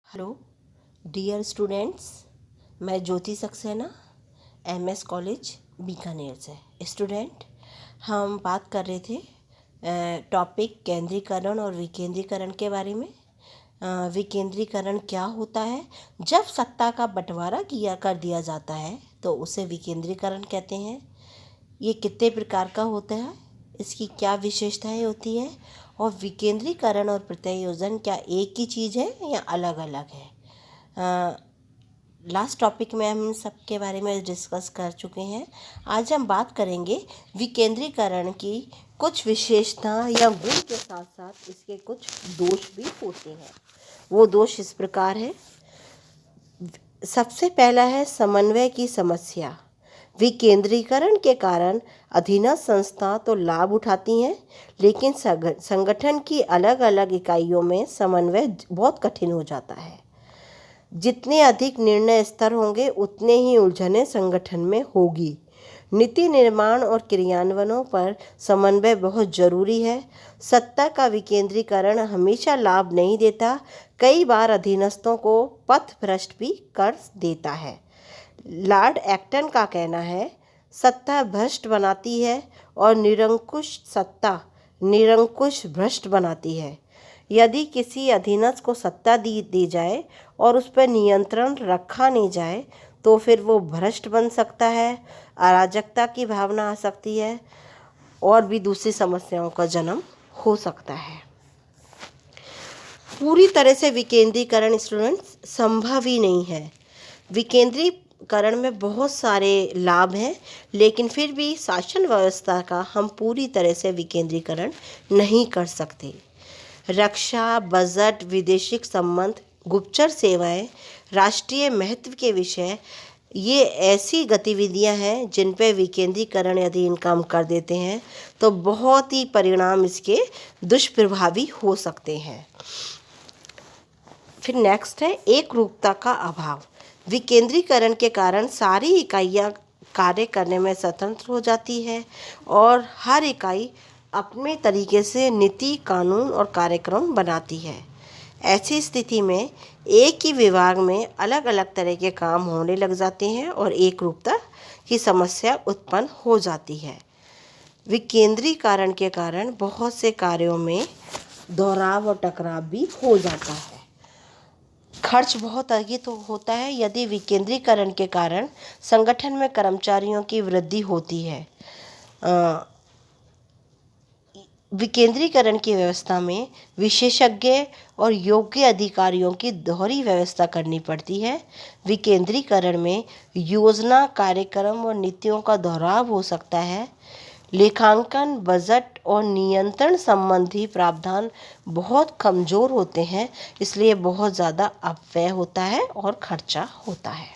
Hello dear students, मैं ज्योति Saxena MS college Bikaner से। Student, हम बात कर रहे थे टॉपिक केंद्रीकरण और विकेंद्रीकरण के बारे में। विकेंद्रीकरण क्या होता है? जब सत्ता का बंटवारा कर दिया जाता है तो उसे विकेंद्रीकरण कहते हैं। ये कितने प्रकार का होता है, इसकी क्या विशेषताएं होती है, और विकेंद्रीकरण और प्रत्यायोजन क्या एक ही चीज़ है या अलग अलग है? लास्ट टॉपिक में हम इन सब के बारे में डिस्कस कर चुके हैं। आज हम बात करेंगे विकेंद्रीकरण की कुछ विशेषता या गुण के साथ साथ इसके कुछ दोष भी होते हैं। वो दोष इस प्रकार है। सबसे पहला है समन्वय की समस्या। विकेंद्रीकरण के कारण अधीनस्थ संस्था तो लाभ उठाती हैं, लेकिन संगठन की अलग अलग इकाइयों में समन्वय बहुत कठिन हो जाता है। जितने अधिक निर्णय स्तर होंगे उतने ही उलझनें संगठन में होगी। नीति निर्माण और क्रियान्वयनों पर समन्वय बहुत जरूरी है। सत्ता का विकेंद्रीकरण हमेशा लाभ नहीं देता, कई बार अधीनस्थों को पथ भ्रष्ट भी कर देता है। लॉर्ड एक्टन का कहना है, सत्ता भ्रष्ट बनाती है और निरंकुश सत्ता निरंकुश भ्रष्ट बनाती है। यदि किसी अधीनस्थ को सत्ता दी जाए और उस पर नियंत्रण रखा नहीं जाए तो फिर वो भ्रष्ट बन सकता है, अराजकता की भावना आ सकती है और भी दूसरी समस्याओं का जन्म हो सकता है। पूरी तरह से विकेंद्रीकरण स्टूडेंट्स संभव ही नहीं है। विकेंद्रीकरण में बहुत सारे लाभ हैं, लेकिन फिर भी शासन व्यवस्था का हम पूरी तरह से विकेंद्रीकरण नहीं कर सकते। रक्षा, बजट, विदेशी संबंध, गुप्तचर सेवाएं, राष्ट्रीय महत्व के विषय, ये ऐसी गतिविधियां हैं जिन पे विकेंद्रीकरण यदि इनकम कर देते हैं तो बहुत ही परिणाम इसके दुष्प्रभावी हो सकते हैं। फिर नेक्स्ट है एक रूपता का अभाव। विकेंद्रीकरण के कारण सारी इकाइयां कार्य करने में स्वतंत्र हो जाती है और हर इकाई अपने तरीके से नीति, कानून और कार्यक्रम बनाती है। ऐसी स्थिति में एक ही विभाग में अलग अलग तरह के काम होने लग जाते हैं और एक रूपता की समस्या उत्पन्न हो जाती है। विकेंद्रीकरण के कारण बहुत से कार्यों में दोहराव और टकराव भी हो जाता है। खर्च बहुत अधिक होता है। यदि विकेंद्रीकरण के कारण संगठन में कर्मचारियों की वृद्धि होती है। विकेंद्रीकरण की व्यवस्था में विशेषज्ञ और योग्य अधिकारियों की दोहरी व्यवस्था करनी पड़ती है। विकेंद्रीकरण में योजना, कार्यक्रम और नीतियों का दोहराव हो सकता है। लेखांकन, बजट और नियंत्रण संबंधी प्रावधान बहुत कमज़ोर होते हैं, इसलिए बहुत ज़्यादा अपव्यय होता है और खर्चा होता है।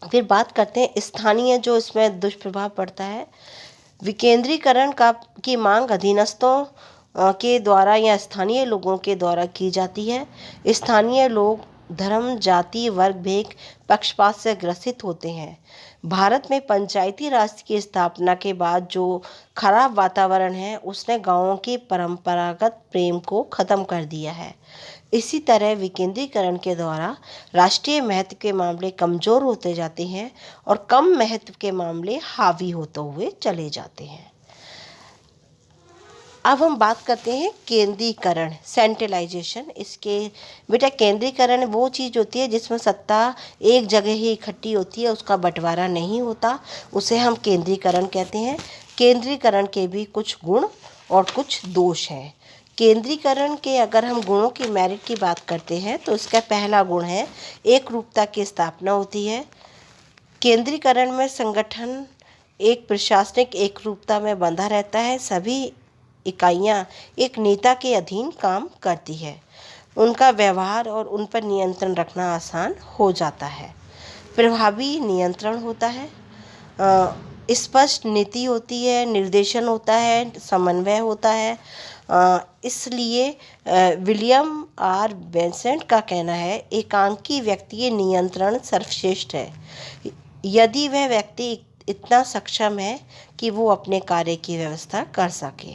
फिर बात करते हैं स्थानीय, जो इसमें दुष्प्रभाव पड़ता है। विकेंद्रीकरण की मांग अधीनस्थों के द्वारा या स्थानीय लोगों के द्वारा की जाती है। स्थानीय लोग धर्म, जाति, वर्ग भेद, पक्षपात से ग्रसित होते हैं। भारत में पंचायती राज की स्थापना के बाद जो खराब वातावरण है उसने गांवों की परंपरागत प्रेम को खत्म कर दिया है। इसी तरह विकेंद्रीकरण के द्वारा राष्ट्रीय महत्व के मामले कमज़ोर होते जाते हैं और कम महत्व के मामले हावी होते हुए चले जाते हैं। अब हम बात करते हैं केंद्रीकरण, सेंट्रलाइजेशन। इसके बेटा केंद्रीकरण वो चीज़ होती है जिसमें सत्ता एक जगह ही इकट्ठी होती है, उसका बंटवारा नहीं होता, उसे हम केंद्रीकरण कहते हैं। केंद्रीकरण के भी कुछ गुण और कुछ दोष हैं। केंद्रीकरण के अगर हम गुणों की मेरिट की बात करते हैं तो इसका पहला गुण है एक रूपता की स्थापना होती है। केंद्रीकरण में संगठन एक प्रशासनिक एक रूपता में बंधा रहता है। सभी इकाइयां एक नेता के अधीन काम करती है। उनका व्यवहार और उन पर नियंत्रण रखना आसान हो जाता है। प्रभावी नियंत्रण होता है, स्पष्ट नीति होती है, निर्देशन होता है, समन्वय होता है। इसलिए विलियम आर बेसेंट का कहना है, एकांकी व्यक्ति नियंत्रण सर्वश्रेष्ठ है यदि वह व्यक्ति इतना सक्षम है कि वो अपने कार्य की व्यवस्था कर सके।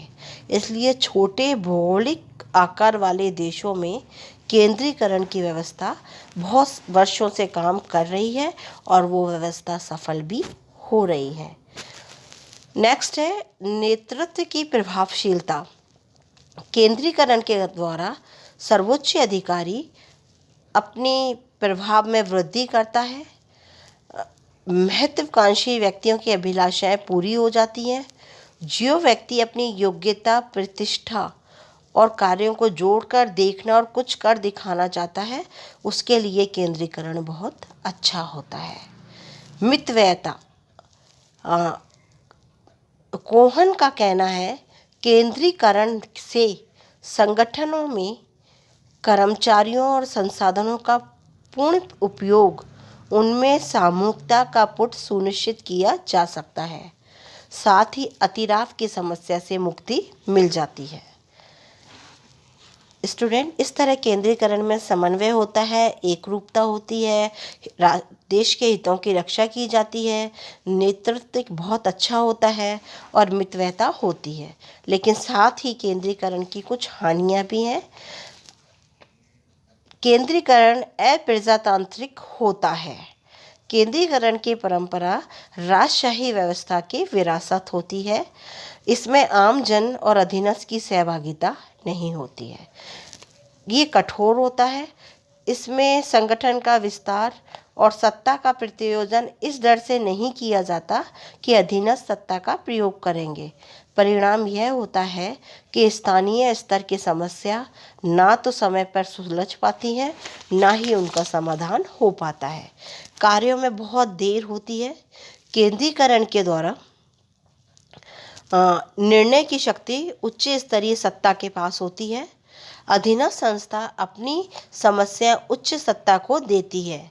इसलिए छोटे भौगोलिक आकार वाले देशों में केंद्रीकरण की व्यवस्था बहुत वर्षों से काम कर रही है और वो व्यवस्था सफल भी हो रही है। नेक्स्ट है नेतृत्व की प्रभावशीलता। केंद्रीकरण के द्वारा सर्वोच्च अधिकारी अपने प्रभाव में वृद्धि करता है। महत्वाकांक्षी व्यक्तियों की अभिलाषाएं पूरी हो जाती हैं। जो व्यक्ति अपनी योग्यता, प्रतिष्ठा और कार्यों को जोड़कर देखना और कुछ कर दिखाना चाहता है, उसके लिए केंद्रीकरण बहुत अच्छा होता है। मितव्ययता। कोहन का कहना है, केंद्रीकरण से संगठनों में कर्मचारियों और संसाधनों का पूर्ण उपयोग, उनमें सामूहिकता का पुट सुनिश्चित किया जा सकता है। साथ ही अतिराव की समस्या से मुक्ति मिल जाती है। स्टूडेंट, इस तरह केंद्रीकरण में समन्वय होता है, एकरूपता होती है, देश के हितों की रक्षा की जाती है, नेतृत्व बहुत अच्छा होता है और मितव्ययता होती है। लेकिन साथ ही केंद्रीकरण की कुछ हानियां भी हैं। केंद्रीकरण अप्रजातांत्रिक होता है। केंद्रीकरण की परंपरा राजशाही व्यवस्था की विरासत होती है। इसमें आम जन और अधीनस्थ की सहभागिता नहीं होती है। ये कठोर होता है। इसमें संगठन का विस्तार और सत्ता का प्रत्यायोजन इस डर से नहीं किया जाता कि अधीनस्थ सत्ता का प्रयोग करेंगे। परिणाम यह होता है कि स्थानीय स्तर की समस्या ना तो समय पर सुलझ पाती है, ना ही उनका समाधान हो पाता है। कार्यों में बहुत देर होती है। केंद्रीकरण के द्वारा निर्णय की शक्ति उच्च स्तरीय सत्ता के पास होती है। अधीनस्थ संस्था अपनी समस्या उच्च सत्ता को देती है।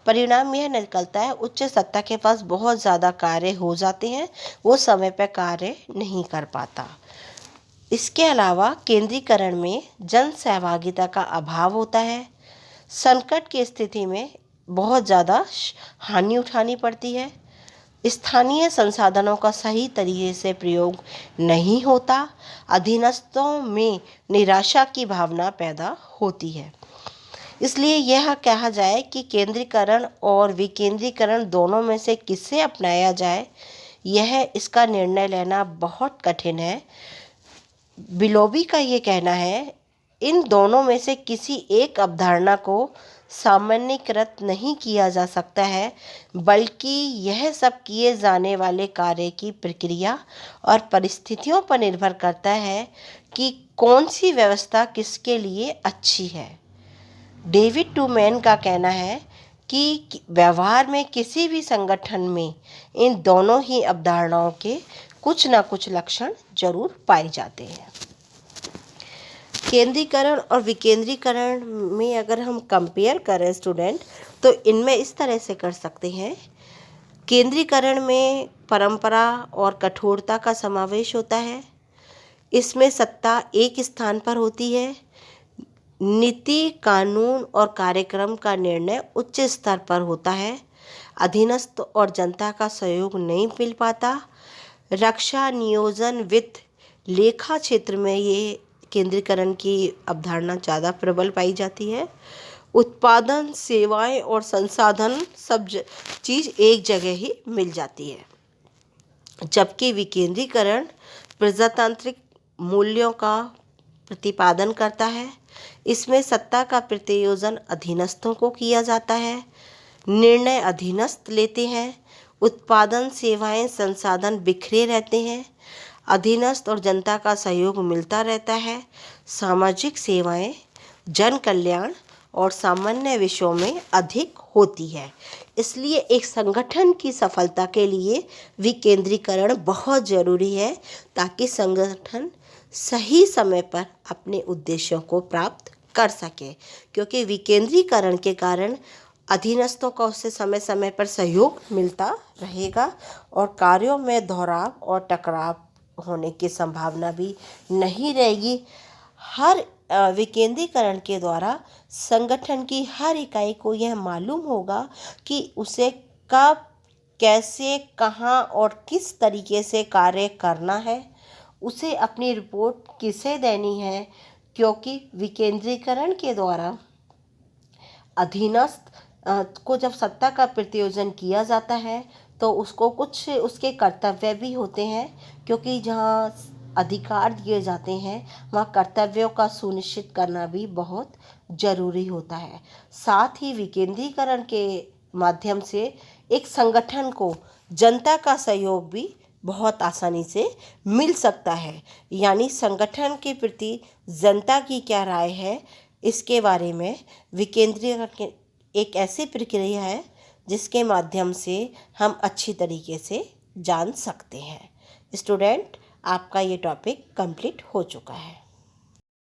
परिणाम यह निकलता है, उच्च सत्ता के पास बहुत ज़्यादा कार्य हो जाते हैं, वो समय पर कार्य नहीं कर पाता। इसके अलावा केंद्रीकरण में जन सहभागिता का अभाव होता है। संकट की स्थिति में बहुत ज़्यादा हानि उठानी पड़ती है। स्थानीय संसाधनों का सही तरीके से प्रयोग नहीं होता। अधीनस्थों में निराशा की भावना पैदा होती है। इसलिए यह कहा जाए कि केंद्रीकरण और विकेंद्रीकरण दोनों में से किसे अपनाया जाए, यह इसका निर्णय लेना बहुत कठिन है। बिलोबी का ये कहना है, इन दोनों में से किसी एक अवधारणा को सामान्यीकृत नहीं किया जा सकता है, बल्कि यह सब किए जाने वाले कार्य की प्रक्रिया और परिस्थितियों पर निर्भर करता है कि कौन सी व्यवस्था किसके लिए अच्छी है। डेविड टूमैन का कहना है कि व्यवहार में किसी भी संगठन में इन दोनों ही अवधारणाओं के कुछ न कुछ लक्षण जरूर पाए जाते हैं। केंद्रीकरण और विकेंद्रीकरण में अगर हम कंपेयर करें स्टूडेंट, तो इनमें इस तरह से कर सकते हैं। केंद्रीकरण में परंपरा और कठोरता का समावेश होता है। इसमें सत्ता एक स्थान पर होती है। नीति, कानून और कार्यक्रम का निर्णय उच्च स्तर पर होता है। अधीनस्थ और जनता का सहयोग नहीं मिल पाता। रक्षा, नियोजन, वित्त, लेखा क्षेत्र में ये केंद्रीकरण की अवधारणा ज़्यादा प्रबल पाई जाती है। उत्पादन, सेवाएं और संसाधन सब चीज़ एक जगह ही मिल जाती है। जबकि विकेंद्रीकरण प्रजातांत्रिक मूल्यों का प्रतिपादन करता है। इसमें सत्ता का प्रत्यायोजन अधीनस्थों को किया जाता है। निर्णय अधीनस्थ लेते हैं। उत्पादन, सेवाएं, संसाधन बिखरे रहते हैं। अधीनस्थ और जनता का सहयोग मिलता रहता है। सामाजिक सेवाएं, जन कल्याण और सामान्य विषयों में अधिक होती है। इसलिए एक संगठन की सफलता के लिए विकेंद्रीकरण बहुत ज़रूरी है, ताकि संगठन सही समय पर अपने उद्देश्यों को प्राप्त कर सके। क्योंकि विकेंद्रीकरण के कारण अधीनस्थों को उससे समय समय पर सहयोग मिलता रहेगा और कार्यों में दोहराव और टकराव होने की संभावना भी नहीं रहेगी। हर विकेंद्रीकरण के द्वारा संगठन की हर इकाई को यह मालूम होगा कि उसे कब, कैसे, कहाँ और किस तरीके से कार्य करना है। उसे अपनी रिपोर्ट किसे देनी है, क्योंकि विकेंद्रीकरण के द्वारा अधीनस्थ को जब सत्ता का प्रत्योजन किया जाता है तो उसको कुछ उसके कर्तव्य भी होते हैं, क्योंकि जहाँ अधिकार दिए जाते हैं वहाँ कर्तव्यों का सुनिश्चित करना भी बहुत जरूरी होता है। साथ ही विकेंद्रीकरण के माध्यम से एक संगठन को जनता का सहयोग भी बहुत आसानी से मिल सकता है। यानी संगठन के प्रति जनता की क्या राय है, इसके बारे में विकेंद्रीकरण एक ऐसी प्रक्रिया है जिसके माध्यम से हम अच्छी तरीके से जान सकते हैं। स्टूडेंट, आपका ये टॉपिक कंप्लीट हो चुका है।